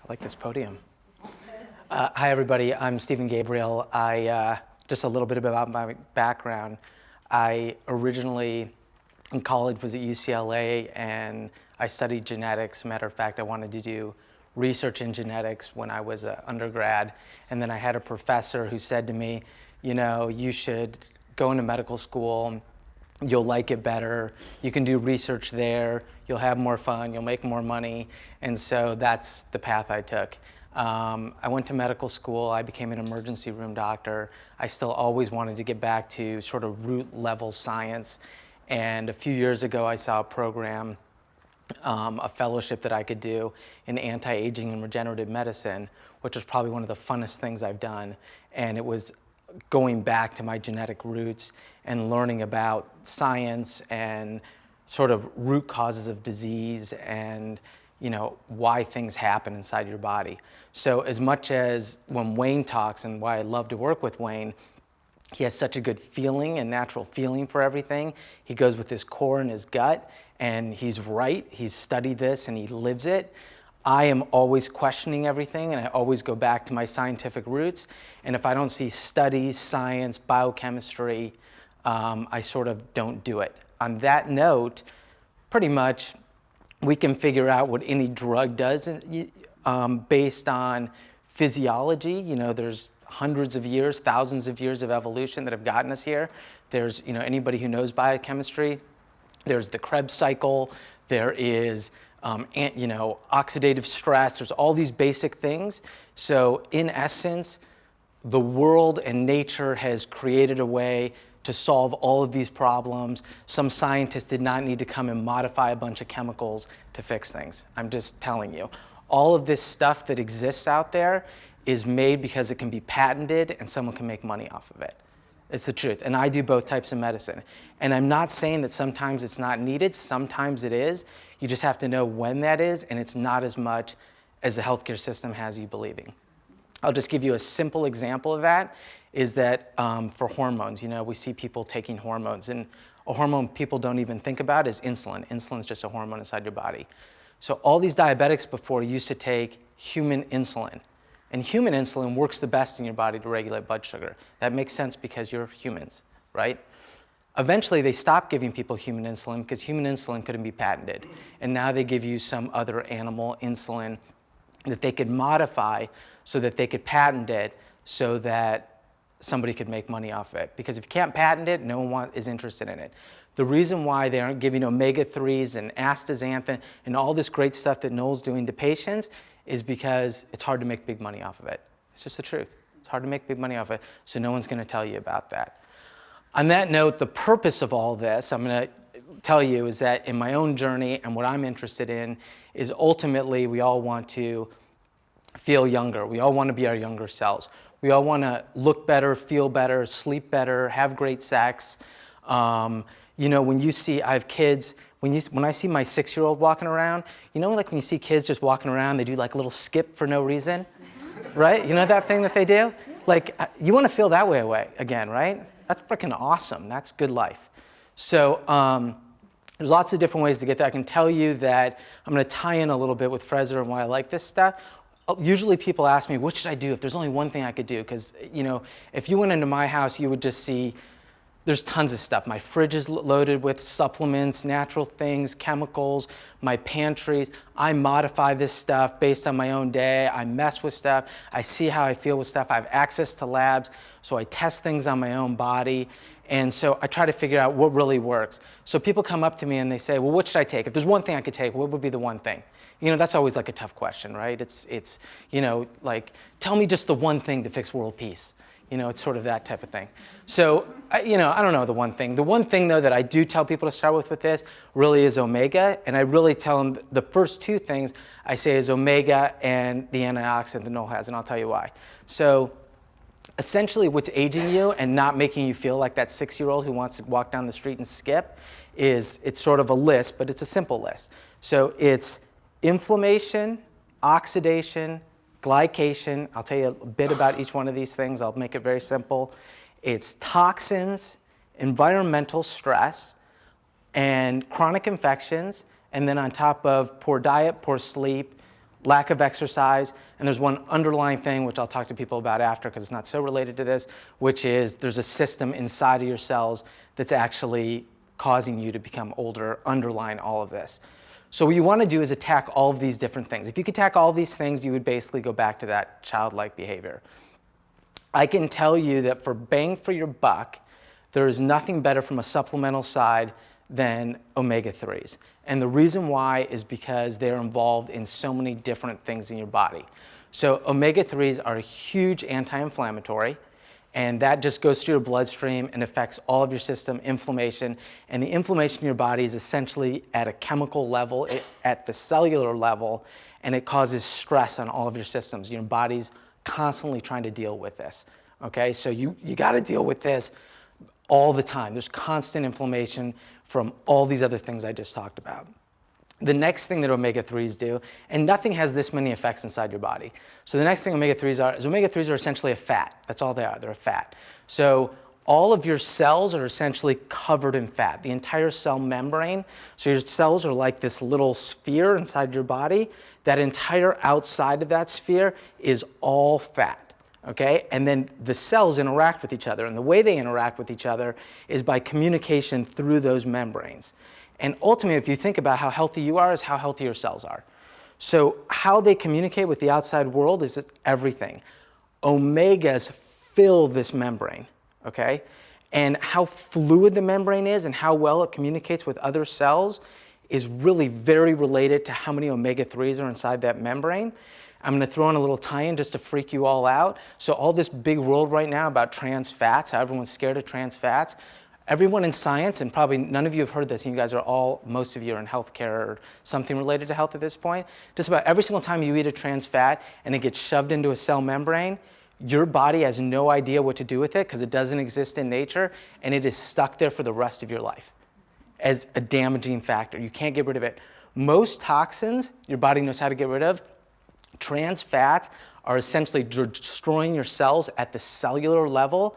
I like this podium. Hi, everybody. I'm Stephen Gabriel. Just a little bit about my background. I originally, in college, was at UCLA, and I studied genetics. Matter of fact, I wanted to do research in genetics when I was an undergrad. And then I had a professor who said to me, you know, you should go into medical school. You'll like it better. You can do research there. You'll have more fun. You'll make more money. And so that's the path I took. I went to medical school. I became an emergency room doctor. I still always wanted to get back to sort of root level science. And a few years ago, I saw a program, a fellowship that I could do in anti-aging and regenerative medicine, which was probably one of the funnest things I've done. And it was going back to my genetic roots and learning about science and sort of root causes of disease and, you know, why things happen inside your body. So as much as when Wayne talks, and why I love to work with Wayne, he has such a good feeling and natural feeling for everything. He goes with his core and his gut, and he's right. He's studied this and he lives it. I am always questioning everything, and I always go back to my scientific roots. And if I don't see studies, science, biochemistry, I sort of don't do it. On that note, pretty much we can figure out what any drug does based on physiology. You know, there's hundreds of years, thousands of years of evolution that have gotten us here. There's, you know, anybody who knows biochemistry, there's the Krebs cycle, there is you know, oxidative stress, there's all these basic things. So in essence, the world and nature has created a way to solve all of these problems. Some scientists did not need to come and modify a bunch of chemicals to fix things. I'm just telling you. All of this stuff that exists out there is made because it can be patented and someone can make money off of it. It's the truth. And I do both types of medicine. And I'm not saying that sometimes it's not needed. Sometimes it is. You just have to know when that is, and it's not as much as the healthcare system has you believing. I'll just give you a simple example of that, is that for hormones, you know, we see people taking hormones, and a hormone people don't even think about is insulin. Insulin is just a hormone inside your body. So all these diabetics before used to take human insulin. And human insulin works the best in your body to regulate blood sugar. That makes sense because you're humans, right? Eventually, they stopped giving people human insulin because human insulin couldn't be patented. And now they give you some other animal insulin that they could modify so that they could patent it so that somebody could make money off of it. Because if you can't patent it, no one is interested in it. The reason why they aren't giving omega-3s and astaxanthin and all this great stuff that Noel's doing to patients is because it's hard to make big money off of it. It's just the truth. It's hard to make big money off of it, so no one's going to tell you about that. On that note, the purpose of all this, I'm going to tell you, is that in my own journey and what I'm interested in is ultimately we all want to feel younger. We all want to be our younger selves. We all want to look better, feel better, sleep better, have great sex. You know, when you see, I have kids, when I see my 6-year-old walking around, you know, like when you see kids just walking around, they do like a little skip for no reason, right? You know that thing that they do? Like, you want to feel that way again, right? That's freaking awesome. That's good life. So there's lots of different ways to get there. I can tell you that I'm going to tie in a little bit with FREZZOR and why I like this stuff. Usually people ask me, what should I do if there's only one thing I could do? Because, you know, if you went into my house, you would just see there's tons of stuff. My fridge is loaded with supplements, natural things, chemicals, my pantries. I modify this stuff based on my own day. I mess with stuff. I see how I feel with stuff. I have access to labs, so I test things on my own body. And so I try to figure out what really works. So people come up to me and they say, well, what should I take? If there's one thing I could take, what would be the one thing? You know, that's always like a tough question, right? It's you know, like, tell me just the one thing to fix world peace. You know, it's sort of that type of thing. So, you know, I don't know the one thing. The one thing, though, that I do tell people to start with this really is omega. And I really tell them the first two things I say is omega and the antioxidant that Noel has, and I'll tell you why. So essentially what's aging you and not making you feel like that 6-year-old who wants to walk down the street and skip is, it's sort of a list, but it's a simple list. So it's inflammation, oxidation, glycation. I'll tell you a bit about each one of these things. I'll make it very simple. It's toxins, environmental stress, and chronic infections. And then on top of poor diet, poor sleep, lack of exercise, and there's one underlying thing, which I'll talk to people about after because it's not so related to this, which is there's a system inside of your cells that's actually causing you to become older, underlying all of this. So what you want to do is attack all of these different things. If you could attack all these things, you would basically go back to that childlike behavior. I can tell you that for bang for your buck, there is nothing better from a supplemental side than omega-3s. And the reason why is because they're involved in so many different things in your body. So omega-3s are a huge anti-inflammatory, and that just goes through your bloodstream and affects all of your system, inflammation. And the inflammation in your body is essentially at a chemical level, at the cellular level, and it causes stress on all of your systems. Your body's constantly trying to deal with this, okay? So you got to deal with this all the time. There's constant inflammation from all these other things I just talked about. The next thing that omega-3s do, and nothing has this many effects inside your body. So the next thing omega-3s are, is omega-3s are essentially a fat. That's all they are, they're a fat. So all of your cells are essentially covered in fat, the entire cell membrane. So your cells are like this little sphere inside your body. That entire outside of that sphere is all fat, okay? And then the cells interact with each other, and the way they interact with each other is by communication through those membranes. And ultimately, if you think about how healthy you are, is how healthy your cells are. So how they communicate with the outside world is everything. Omegas fill this membrane, okay? And how fluid the membrane is and how well it communicates with other cells is really very related to how many omega-3s are inside that membrane. I'm going to throw in a little tie-in just to freak you all out. So all this big world right now about trans fats, how everyone's scared of trans fats, everyone in science, and probably none of you have heard this, and you guys are all, most of you are in healthcare or something related to health at this point, just about every single time you eat a trans fat and it gets shoved into a cell membrane, your body has no idea what to do with it because it doesn't exist in nature, and it is stuck there for the rest of your life as a damaging factor. You can't get rid of it. Most toxins your body knows how to get rid of. Trans fats are essentially destroying your cells at the cellular level.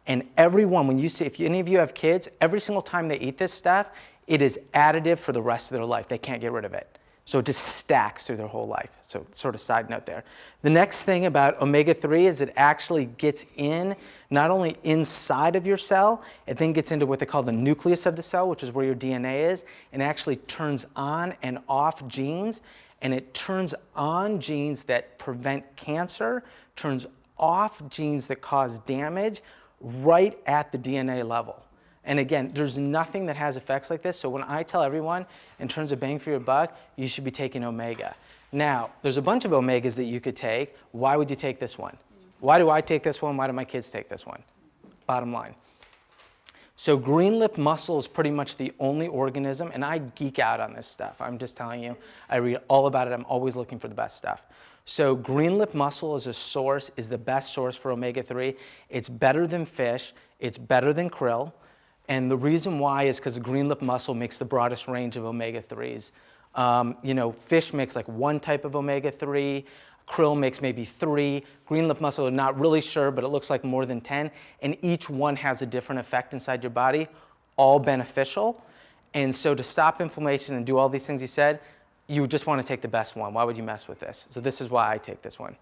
And everyone, when you see, if any of you have kids, every single time they eat this stuff, it is additive for the rest of their life. They can't get rid of it. So it just stacks through their whole life. So sort of side note there. The next thing about omega-3 is it actually gets in, not only inside of your cell, it then gets into what they call the nucleus of the cell, which is where your DNA is, and actually turns on and off genes. And it turns on genes that prevent cancer, turns off genes that cause damage, right at the DNA level. And again, there's nothing that has effects like this. So when I tell everyone, in terms of bang for your buck, you should be taking omega. Now, there's a bunch of omegas that you could take. Why would you take this one? Why do I take this one? Why do my kids take this one? Bottom line. So green lip mussel is pretty much the only organism, and I geek out on this stuff. I'm just telling you, I read all about it. I'm always looking for the best stuff. So green lip mussel as a source is the best source for omega-3. It's better than fish. It's better than krill. And the reason why is because green lip mussel makes the broadest range of omega-3s. Fish makes like one type of omega-3. Krill makes maybe 3. Green lip mussel, I'm not really sure, but it looks like more than 10. And each one has a different effect inside your body, all beneficial. And so to stop inflammation and do all these things you said, you just want to take the best one. Why would you mess with this? So this is why I take this one.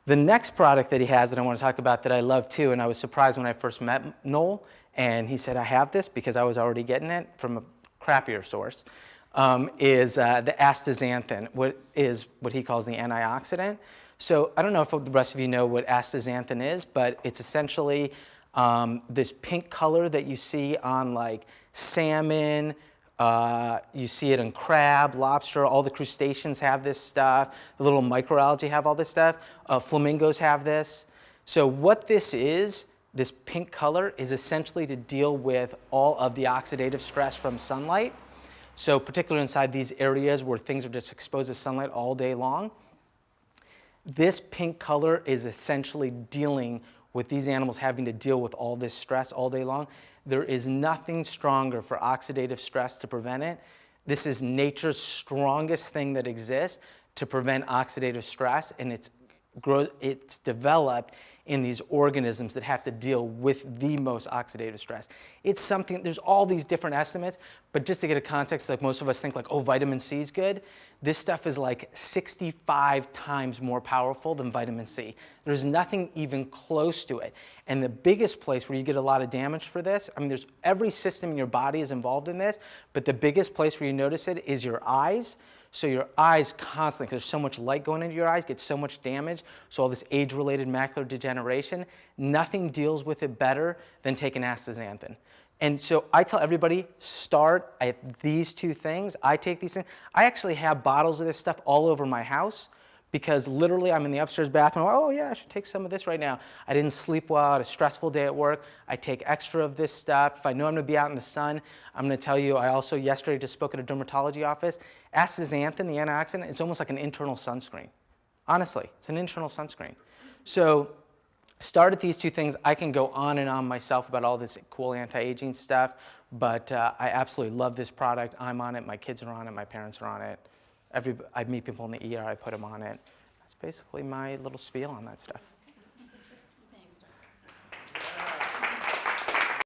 The next product that he has that I want to talk about that I love too, and I was surprised when I first met Noel, and he said I have this because I was already getting it from a crappier source, is the astaxanthin, what he calls the antioxidant. So I don't know if the rest of you know what astaxanthin is, but it's essentially this pink color that you see on like salmon. You see it in crab, lobster, all the crustaceans have this stuff. The little microalgae have all this stuff. Flamingos have this. So what this is, this pink color, is essentially to deal with all of the oxidative stress from sunlight. So particularly inside these areas where things are just exposed to sunlight all day long. This pink color is essentially dealing with these animals having to deal with all this stress all day long. There is nothing stronger for oxidative stress to prevent it. This is nature's strongest thing that exists to prevent oxidative stress, and it's developed in these organisms that have to deal with the most oxidative stress. It's something, there's all these different estimates, but just to get a context, like most of us think like, oh, vitamin C is good. This stuff is like 65 times more powerful than vitamin C. There's nothing even close to it. And the biggest place where you get a lot of damage for this, I mean, there's every system in your body is involved in this, but the biggest place where you notice it is your eyes. So your eyes constantly, because there's so much light going into your eyes, get so much damage. So all this age-related macular degeneration, nothing deals with it better than taking astaxanthin. And so I tell everybody, start at these two things. I take these things. I actually have bottles of this stuff all over my house because literally I'm in the upstairs bathroom. Oh yeah, I should take some of this right now. I didn't sleep well, I had a stressful day at work. I take extra of this stuff. If I know I'm gonna be out in the sun, I'm gonna tell you, I also yesterday just spoke at a dermatology office. Astaxanthin, the antioxidant, it's almost like an internal sunscreen. Honestly, it's an internal sunscreen. So start at these two things. I can go on and on myself about all this cool anti-aging stuff, but I absolutely love this product. I'm on it, my kids are on it, my parents are on it. I meet people in the ER, I put them on it. That's basically my little spiel on that stuff.